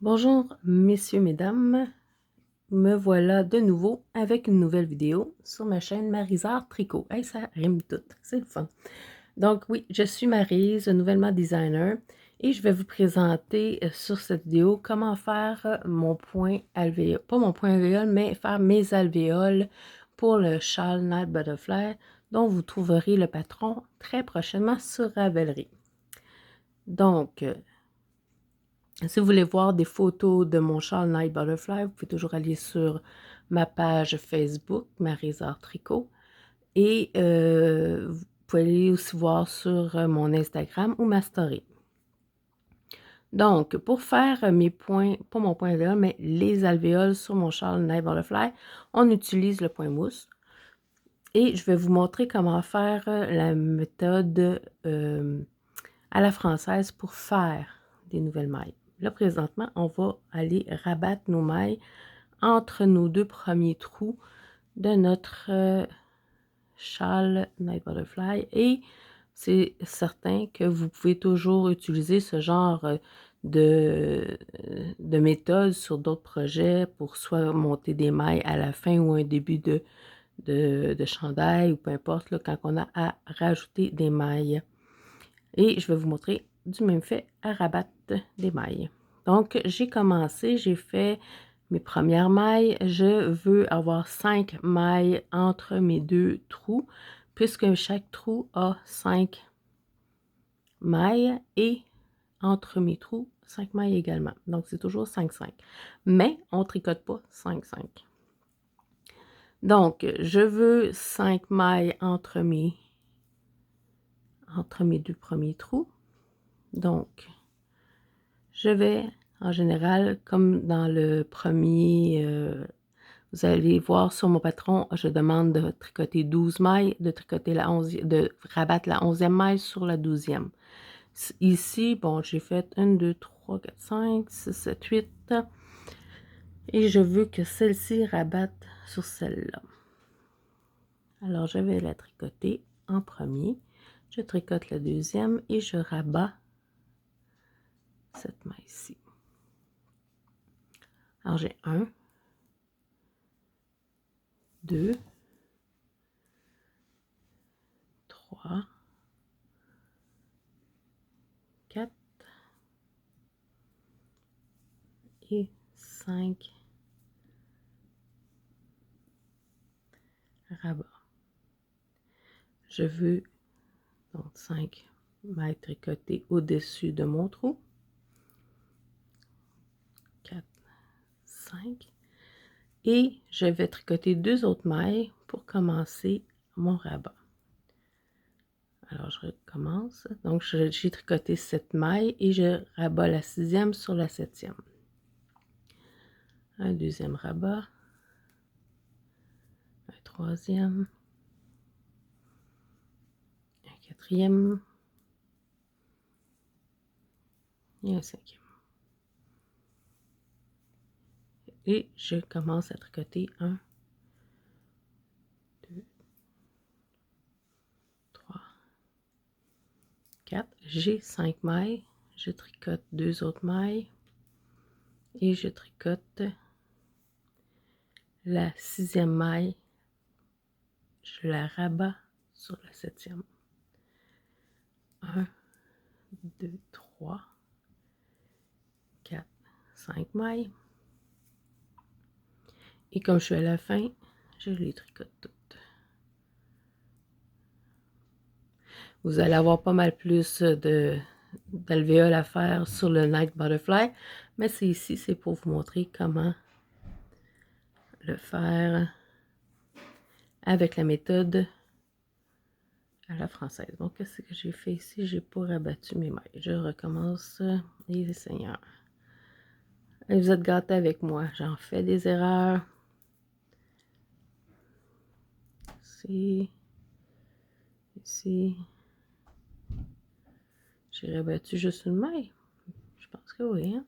Bonjour messieurs, mesdames, me voilà de nouveau avec une nouvelle vidéo sur ma chaîne Marisart Tricot. Hey, ça rime tout, c'est le fun. Donc oui, je suis Maryse, nouvellement designer, et je vais vous présenter sur cette vidéo comment faire mon point alvéole, pas mon point alvéole, mais faire mes alvéoles pour le châle Night Butterfly, dont vous trouverez le patron très prochainement sur Ravelry. Donc, si vous voulez voir des photos de mon châle Night Butterfly, vous pouvez toujours aller sur ma page Facebook, Marisart Tricot. Et vous pouvez aller aussi voir sur mon Instagram ou ma story. Donc, pour faire mes points, pas mon point alvéole, mais les alvéoles sur mon châle Night Butterfly, on utilise le point mousse. Et je vais vous montrer comment faire la méthode à la française pour faire des nouvelles mailles. Là, présentement, on va aller rabattre nos mailles entre nos deux premiers trous de notre châle Night Butterfly. Et c'est certain que vous pouvez toujours utiliser ce genre de méthode sur d'autres projets pour soit monter des mailles à la fin ou un début de chandail ou peu importe, là, quand on a à rajouter des mailles. Et je vais vous montrer du même fait à rabattre des mailles. Donc, j'ai commencé, j'ai fait mes premières mailles. Je veux avoir 5 mailles entre mes deux trous, puisque chaque trou a 5 mailles et entre mes trous, 5 mailles également. Donc, c'est toujours 5-5. Mais on ne tricote pas 5-5. Donc, je veux 5 mailles entre mes deux premiers trous. Donc, je vais, en général, comme dans le premier, vous allez voir sur mon patron, je demande de tricoter 12 mailles, de tricoter de rabattre la 11e maille sur la 12e. Ici, bon, j'ai fait 1, 2, 3, 4, 5, 6, 7, 8. Et je veux que celle-ci rabatte sur celle-là. Alors, je vais la tricoter en premier. Je tricote la deuxième et je rabats cette maille-ci. Alors, j'ai 1, 2, 3, 4 et 5 rabats. Je veux donc 5 mailles tricotées au-dessus de mon trou. 4, 5. Et je vais tricoter 2 autres mailles pour commencer mon rabat. Alors, je recommence. Donc, j'ai tricoté 7 mailles et je rabats la 6e sur la 7e. Un deuxième rabat. Un troisième. Un quatrième. Et un cinquième. Et je commence à tricoter 1, 2, 3, 4. J'ai 5 mailles. Je tricote 2 autres mailles. Et je tricote la 6e maille. Je la rabats sur la 7e. 1, 2, 3, 4, 5 mailles. Et comme je suis à la fin, je les tricote toutes. Vous allez avoir pas mal plus d'alvéoles à faire sur le Night Butterfly, mais c'est ici, c'est pour vous montrer comment le faire avec la méthode à la française. Donc, qu'est-ce que j'ai fait ici? J'ai pas rabattu mes mailles. Je recommence, les seigneurs. Et vous êtes gâtés avec moi. J'en fais des erreurs. Ici. J'ai rabattu juste une maille. Je pense que oui, hein?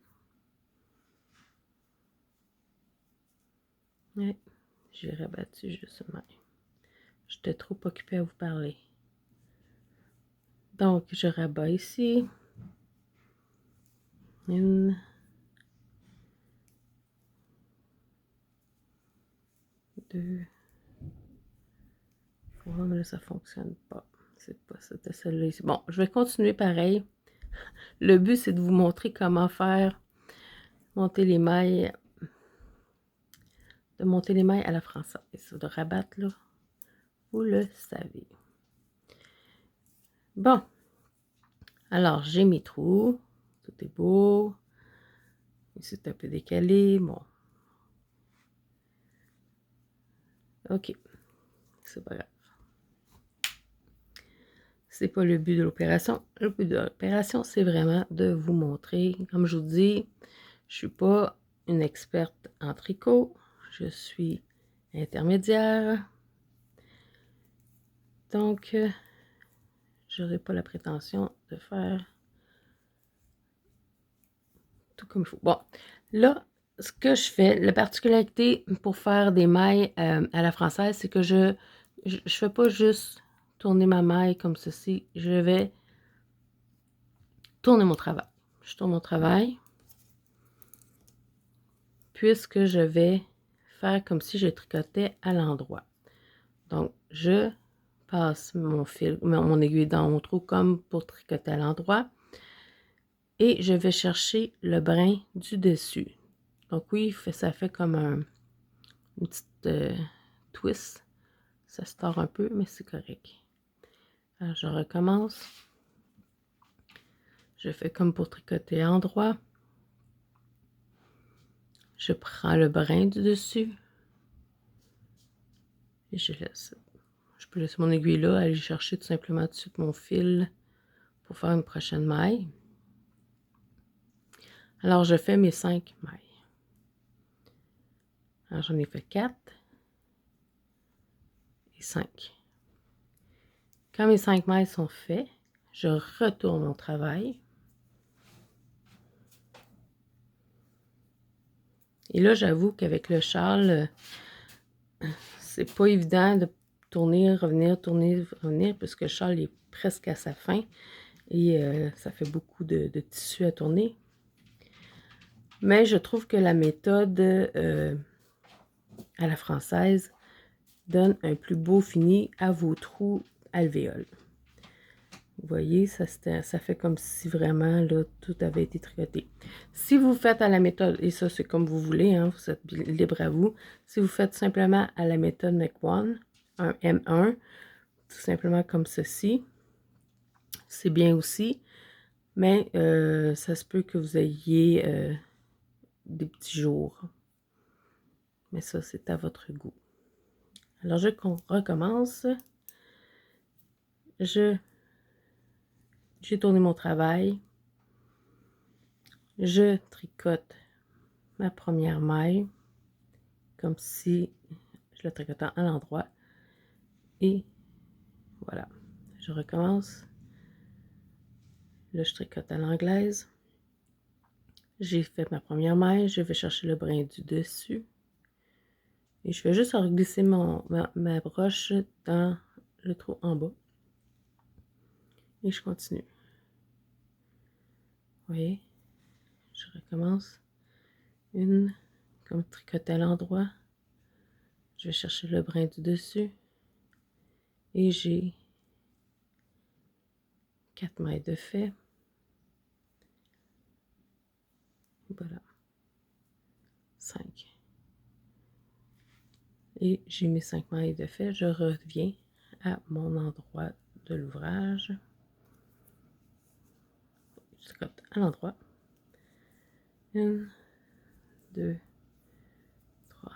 Oui, j'ai rabattu juste une maille. J'étais trop occupée à vous parler. Donc, je rabats ici. 1, 2, 3, mais là, ça fonctionne pas. C'est pas, c'était celle-là ici. Bon, je vais continuer pareil. Le but, c'est de vous montrer comment faire monter les mailles, de monter les mailles à la française, de rabattre, là. Vous le savez. Bon. Alors, j'ai mes trous. Tout est beau. C'est un peu décalé. Bon. OK. C'est pas grave. C'est pas le but de l'opération. Le but de l'opération, c'est vraiment de vous montrer. Comme je vous dis, je suis pas une experte en tricot. Je suis intermédiaire. Donc, je n'aurai pas la prétention de faire tout comme il faut. Bon, là, ce que je fais, la particularité pour faire des mailles à la française, c'est que je fais pas juste tourner ma maille comme ceci. Je vais tourner mon travail. Je tourne mon travail, puisque je vais faire comme si je tricotais à l'endroit. Donc, je passe mon fil, mon aiguille dans mon trou comme pour tricoter à l'endroit. Et je vais chercher le brin du dessus. Donc oui, ça fait comme une petite twist. Ça se tord un peu, mais c'est correct. Alors, je recommence. Je fais comme pour tricoter à l'endroit. Je prends le brin du dessus. Et je laisse. Je peux laisser mon aiguille là, aller chercher tout simplement tout de suite mon fil pour faire une prochaine maille. Alors, je fais mes 5 mailles. Alors, j'en ai fait 4 et 5. Quand mes 5 mailles sont faites, je retourne mon travail. Et là, j'avoue qu'avec le châle, c'est pas évident de tourner, revenir, puisque le châle est presque à sa fin. Et ça fait beaucoup de tissu à tourner. Mais je trouve que la méthode à la française donne un plus beau fini à vos trous alvéoles. Vous voyez, ça fait comme si vraiment là, tout avait été tricoté. Si vous faites à la méthode, et ça c'est comme vous voulez, hein, vous êtes libre à vous, si vous faites simplement à la méthode McOne, un M1, tout simplement comme ceci, c'est bien aussi, mais ça se peut que vous ayez des petits jours. Mais ça, c'est à votre goût. Alors, je recommence. J'ai tourné mon travail. Je tricote ma première maille comme si je la tricotais à l'endroit. Et voilà. Je recommence. Là, je tricote à l'anglaise. J'ai fait ma première maille. Je vais chercher le brin du dessus. Et je vais juste glisser ma broche dans le trou en bas. Et je continue. Vous voyez? Je recommence. Une, comme tricoter à l'endroit. Je vais chercher le brin du dessus. Et j'ai 4 mailles de fait. Voilà. 5. Et j'ai mes 5 mailles de fait. Je reviens à mon endroit de l'ouvrage. Je tricote à l'endroit. 1, 2, 3,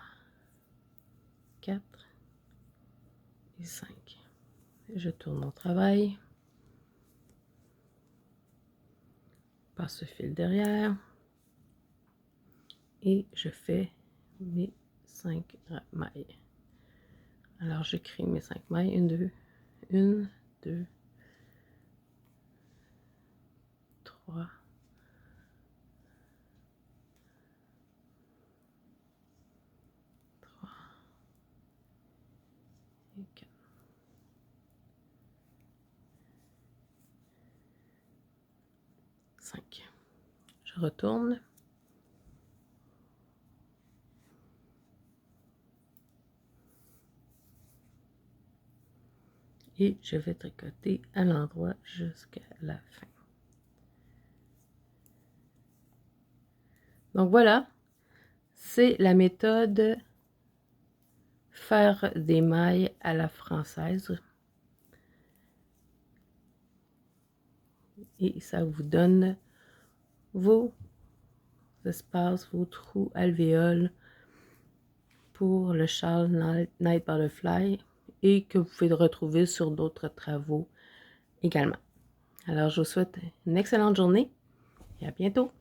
4 et 5. Je tourne mon travail. Passe ce fil derrière. Et je fais mes 5 mailles. Alors, je crée mes 5 mailles. 1, 2, 3, 4. 5. Je retourne. Et je vais tricoter à l'endroit jusqu'à la fin. Donc voilà, c'est la méthode faire des mailles à la française. Et ça vous donne vos espaces, vos trous alvéoles pour le châle Night Butterfly et que vous pouvez retrouver sur d'autres travaux également. Alors, je vous souhaite une excellente journée et à bientôt!